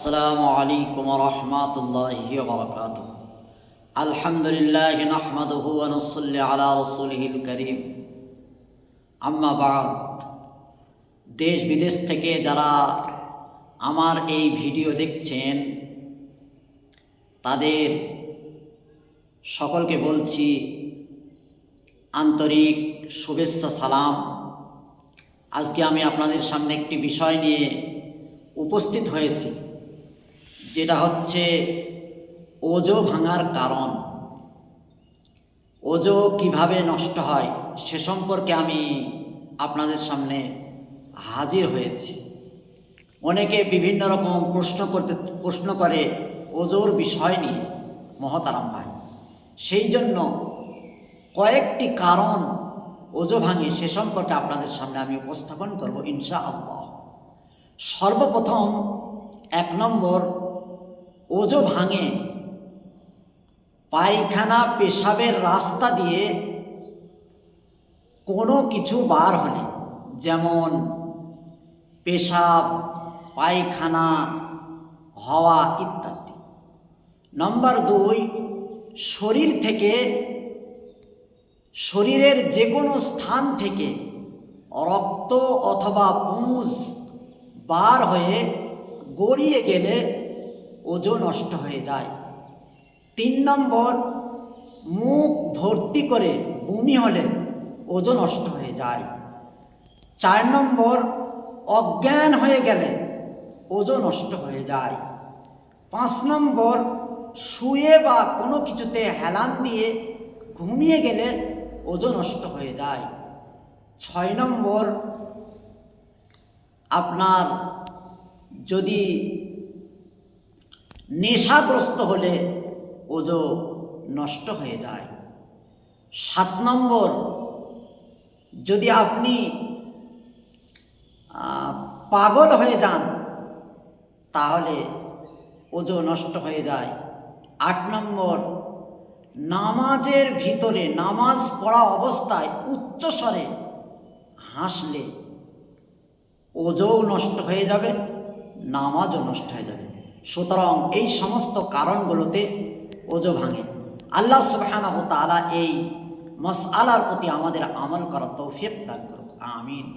আসসালামু আলাইকুম ওয়া রাহমাতুল্লাহি ওয়া বারাকাতুহু। আলহামদুলিল্লাহি নাহমাদুহু ওয়া নুসাল্লি আলা রাসূলিহিল কারীম। আম্মা বা'দ। দেশ বিদেশ থেকে যারা আমার এই ভিডিও দেখছেন তাদের সকলকে বলছি আন্তরিক শুভেচ্ছা সালাম। আজকে আমি আপনাদের সামনে একটি বিষয় নিয়ে উপস্থিত হয়েছি, যেটা হচ্ছে ওজো ভাঙার কারণ। ওজো কিভাবে নষ্ট হয় সে সম্পর্কে আমি আপনাদের সামনে হাজির হয়েছি। অনেকে বিভিন্ন রকম প্রশ্ন করে ওজোর বিষয় নিয়ে মহতারাম ভাই। সেই জন্য কয়েকটি কারণ ওজো ভাঙে সে সম্পর্কে আপনাদের সামনে আমি উপস্থাপন করব ইনশাআল্লাহ। সর্বপ্রথম 1 নম্বর, ওজো ভাঙে পায়খানা পেশাবের রাস্তা দিয়ে কোনো কিছু বার হলে, যেমন পেশাব, পায়খানা হওয়া ইত্যাদি। নম্বর 2, শরীরের যে কোনো স্থান থেকে রক্ত অথবা পুঁজ বার হয়ে গড়িয়ে গেলে ওজো নষ্ট হয়ে যায়। 3 নম্বর, মুখ ভর্তি করে বমি হলে ওজো নষ্ট হয়ে যায়। 4 নম্বর, অজ্ঞান হয়ে গেলে ওজো নষ্ট হয়ে যায়। 5 নম্বর, শুয়ে বা কোনো কিছুতে হেলান দিয়ে ঘুমিয়ে গেলে ওজো নষ্ট হয়ে যায়। 6 নম্বর, আপনার যদি নেশাগ্রস্ত হলে ওজো নষ্ট হয়ে যায়। 7 নম্বর, যদি আপনি পাগল হয়ে যান তাহলে ওজো নষ্ট হয়ে যায়। 8 নম্বর, নামাজের ভিতরে নামাজ পড়া অবস্থায় উচ্চস্বরে হাসলে ওজো নষ্ট হয়ে যাবে, নামাজও নষ্ট হয়ে যাবে। সুতরাং এই সমস্ত কারণগুলোতে ওজো ভাঙে। আল্লাহ সুবহানাহু ওয়া তাআলা এই মাসআলার প্রতি আমাদের আমল করার তৌফিক দান করুক। আমিন।